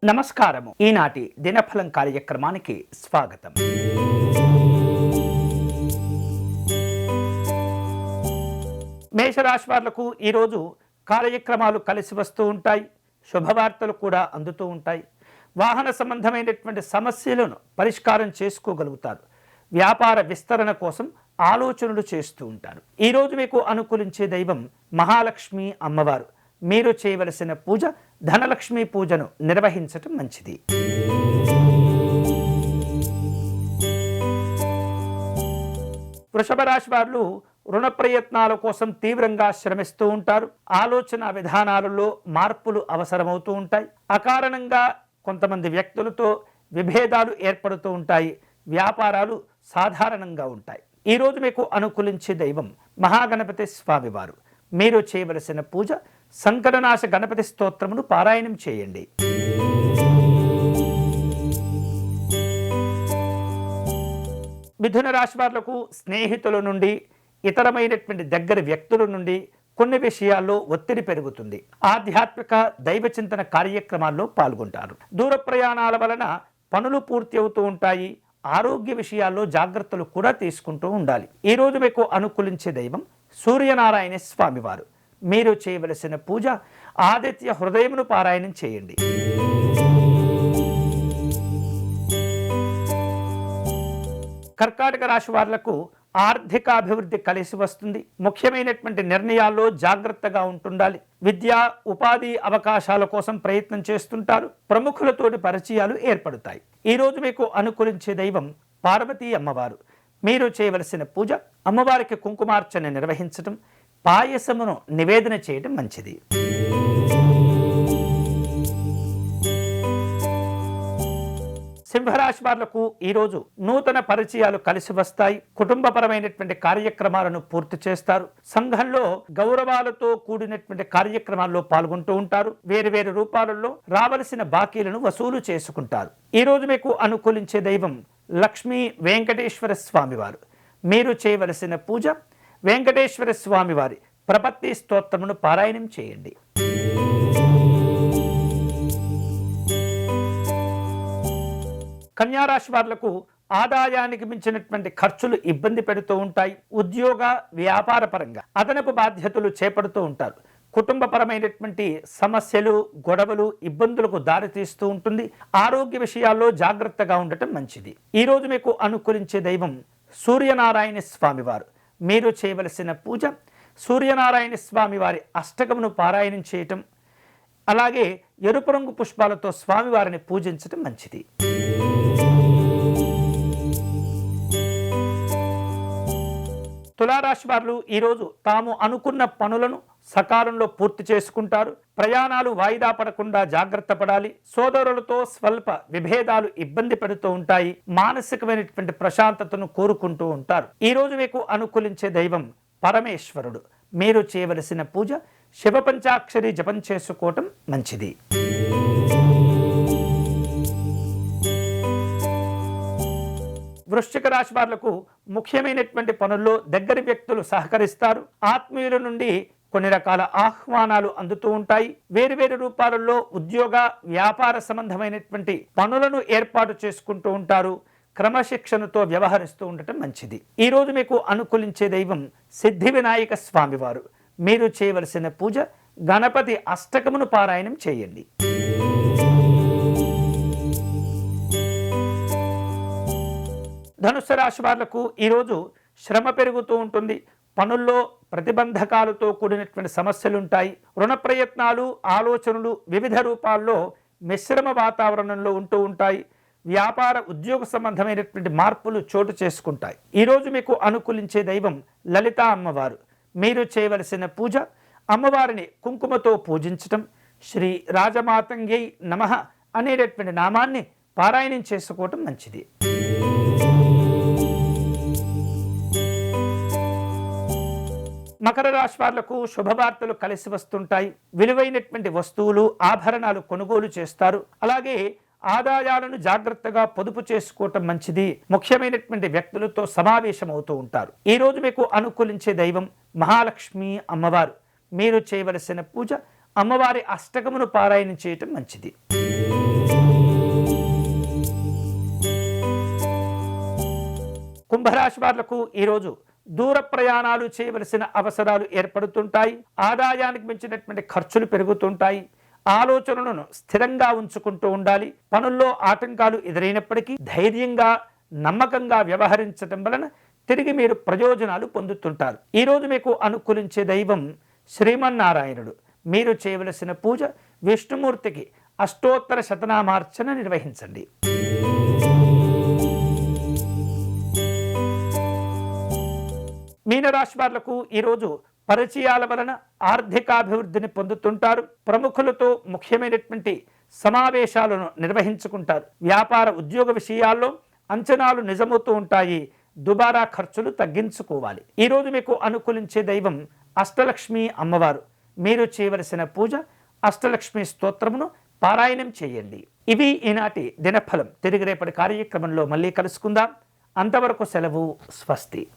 నమస్కారము. ఈనాటి దినఫలం కార్యక్రమానికి స్వాగతం. మేషరాశి వాళ్లకు ఈరోజు కార్యక్రమాలు కలిసి వస్తూ ఉంటాయి. శుభవార్తలు కూడా అందుతూ ఉంటాయి. వాహన సంబంధమైనటువంటి సమస్యలను పరిష్కారం చేసుకోగలుగుతారు. వ్యాపార విస్తరణ కోసం ఆలోచనలు చేస్తూ ఉంటారు. ఈరోజు మీకు అనుకూలించే దైవం మహాలక్ష్మి అమ్మవారు. మీరు చేయవలసిన పూజ ధనలక్ష్మి పూజను నిర్వహించటం మంచిది. వృషభ రాశి వారు రుణ ప్రయత్నాల కోసం తీవ్రంగా శ్రమిస్తూ ఉంటారు. ఆలోచన విధానాలలో మార్పులు అవసరమవుతూ ఉంటాయి. అకారణంగా కొంతమంది వ్యక్తులతో విభేదాలు ఏర్పడుతూ ఉంటాయి. వ్యాపారాలు సాధారణంగా ఉంటాయి. ఈరోజు మీకు అనుకూలించే దైవం మహాగణపతి స్వామివారు. మీరు చేయవలసిన పూజ సంకటనాశ గణపతి స్తోత్రమును పారాయణం చేయండి. మిథున రాశి వాళ్లకు స్నేహితుల నుండి ఇతరమైనటువంటి దగ్గర వ్యక్తుల నుండి కొన్ని విషయాల్లో ఒత్తిడి పెరుగుతుంది. ఆధ్యాత్మిక దైవ చింతన కార్యక్రమాల్లో పాల్గొంటారు. దూర ప్రయాణాల వలన పనులు పూర్తి అవుతూ ఉంటాయి. ఆరోగ్య విషయాల్లో జాగ్రత్తలు కూడా తీసుకుంటూ ఉండాలి. ఈరోజు మీకు అనుకూలించే దైవం సూర్యనారాయణ స్వామివారు. మీరు చేయవలసిన పూజ ఆదిత్య హృదయమును పారాయణం చేయండి. కర్కాటక రాశి వాళ్లకు ఆర్థిక అభివృద్ధి కలిసి వస్తుంది. ముఖ్యమైనటువంటి నిర్ణయాల్లో జాగ్రత్తగా ఉంటుండాలి. విద్యా ఉపాధి అవకాశాల కోసం ప్రయత్నం చేస్తుంటారు. ప్రముఖులతోటి పరిచయాలు ఏర్పడతాయి. ఈరోజు మీకు అనుకూలించే దైవం పార్వతీ అమ్మవారు. మీరు చేయవలసిన పూజ అమ్మవారికి కుంకుమార్చన నిర్వహించడం, పాయసమును నివేదన చేయడం మంచిది. సింహరాశి వాళ్లకు ఈరోజు నూతన పరిచయాలు కలిసి వస్తాయి. కుటుంబపరమైనటువంటి కార్యక్రమాలను పూర్తి చేస్తారు. సంఘంలో గౌరవాలతో కూడినటువంటి కార్యక్రమాల్లో పాల్గొంటూ ఉంటారు. వేరు రూపాలలో రావలసిన బాకీలను వసూలు చేసుకుంటారు. ఈరోజు మీకు అనుకూలించే దైవం లక్ష్మీ వెంకటేశ్వర స్వామివారు. మీరు చేయవలసిన పూజ వెంకటేశ్వర స్వామివారి ప్రపత్తి స్తోత్రమును పారాయణం చేయండి. కన్యారాశి వాళ్లకు ఆదాయానికి మించినటువంటి ఖర్చులు ఇబ్బంది పెడుతూ ఉంటాయి. ఉద్యోగ వ్యాపార పరంగా అదనపు బాధ్యతలు చేపడుతూ ఉంటారు. కుటుంబపరమైనటువంటి సమస్యలు, గొడవలు, ఇబ్బందులకు దారితీస్తూ ఉంటుంది. ఆరోగ్య విషయాల్లో జాగ్రత్తగా ఉండటం మంచిది. ఈరోజు మీకు అనుకూలించే దైవం సూర్యనారాయణ స్వామివారు. మీరు చేయవలసిన పూజ సూర్యనారాయణ స్వామివారి అష్టకమును పారాయణం చేయటం, అలాగే ఎరుపు రంగు పుష్పాలతో స్వామివారిని పూజించటం మంచిది. తులారాశి వారు ఈరోజు తాము అనుకున్న పనులను సకాలంలో పూర్తి చేసుకుంటారు. ప్రయాణాలు వాయిదా పడకుండా జాగ్రత్త పడాలి. సోదరులతో స్వల్ప విభేదాలు ఇబ్బంది పెడుతూ ఉంటాయి. మానసికమైనటువంటి ప్రశాంతతను కోరుకుంటూ ఉంటారు. ఈరోజు మీకు అనుకూలించే దైవం పరమేశ్వరుడు. మీరు చేయవలసిన పూజ శివ పంచాక్షరి జపం చేసుకోవటం మంచిది. వృశ్చిక రాశి వాళ్లకు ముఖ్యమైనటువంటి పనుల్లో దగ్గరి వ్యక్తులు సహకరిస్తారు. ఆత్మీయుల నుండి కొన్ని రకాల ఆహ్వానాలు అందుతూ ఉంటాయి. వేరు రూపాలలో ఉద్యోగ వ్యాపార సంబంధమైనటువంటి పనులను ఏర్పాటు చేసుకుంటూ ఉంటారు. క్రమశిక్షణతో వ్యవహరిస్తూ ఉండటం మంచిది. ఈరోజు మీకు అనుకూలించే దైవం సిద్ధి వినాయక స్వామివారు. మీరు చేయవలసిన పూజ గణపతి అష్టకమును పారాయణం చేయండి. ధనుస్సు రాశి వాళ్లకు ఈరోజు శ్రమ పెరుగుతూ ఉంటుంది. పనుల్లో ప్రతిబంధకాలతో కూడినటువంటి సమస్యలుంటాయి. రుణ ప్రయత్నాలు, ఆలోచనలు వివిధ రూపాల్లో మిశ్రమ వాతావరణంలో ఉంటూ ఉంటాయి. వ్యాపార ఉద్యోగ సంబంధమైనటువంటి మార్పులు చోటు చేసుకుంటాయి. ఈరోజు మీకు అనుకూలించే దైవం లలితా అమ్మవారు. మీరు చేయవలసిన పూజ అమ్మవారిని కుంకుమతో పూజించటం, శ్రీ రాజమాతంగ్యై నమః అనేటటువంటి నామాన్ని పారాయణం చేసుకోవటం మంచిది. మకర రాశి వాళ్లకు శుభవార్తలు కలిసి వస్తుంటాయి. విలువైనటువంటి వస్తువులు, ఆభరణాలు కొనుగోలు చేస్తారు. అలాగే ఆదాయాలను జాగ్రత్తగా పొదుపు చేసుకోవటం మంచిది. ముఖ్యమైనటువంటి వ్యక్తులతో సమావేశం అవుతూ ఉంటారు. ఈ రోజు మీకు అనుకూలించే దైవం మహాలక్ష్మి అమ్మవారు. మీరు చేయవలసిన పూజ అమ్మవారి అష్టకమును పారాయణం చేయటం మంచిది. కుంభరాశి వాళ్లకు ఈరోజు దూర ప్రయాణాలు చేయవలసిన అవసరాలు ఏర్పడుతుంటాయి. ఆదాయానికి మించినటువంటి ఖర్చులు పెరుగుతుంటాయి. ఆలోచనలను స్థిరంగా ఉంచుకుంటూ ఉండాలి. పనుల్లో ఆటంకాలు ఎదురైనప్పటికీ ధైర్యంగా నమ్మకంగా వ్యవహరించడం వలన తిరిగి మీరు ప్రయోజనాలు పొందుతుంటారు. ఈరోజు మీకు అనుకూలించే దైవం శ్రీమన్నారాయణుడు. మీరు చేయవలసిన పూజ విష్ణుమూర్తికి అష్టోత్తర శతనామార్చన నిర్వహించండి. మీనరాశి వాళ్లకు ఈరోజు పరిచయాల వలన ఆర్థికాభివృద్ధిని పొందుతుంటారు. ప్రముఖులతో ముఖ్యమైనటువంటి సమావేశాలను నిర్వహించుకుంటారు. వ్యాపార ఉద్యోగ విషయాల్లో అంచనాలు నిజమవుతూ ఉంటాయి. దుబారా ఖర్చులు తగ్గించుకోవాలి. ఈరోజు మీకు అనుకూలించే దైవం అష్టలక్ష్మి అమ్మవారు. మీరు చేయవలసిన పూజ అష్టలక్ష్మి స్తోత్రమును పారాయణం చేయండి. ఇవి ఈనాటి దినఫలం. తిరిగి రేపటి కార్యక్రమంలో మళ్ళీ కలుసుకుందాం. అంతవరకు సెలవు. స్వస్తి.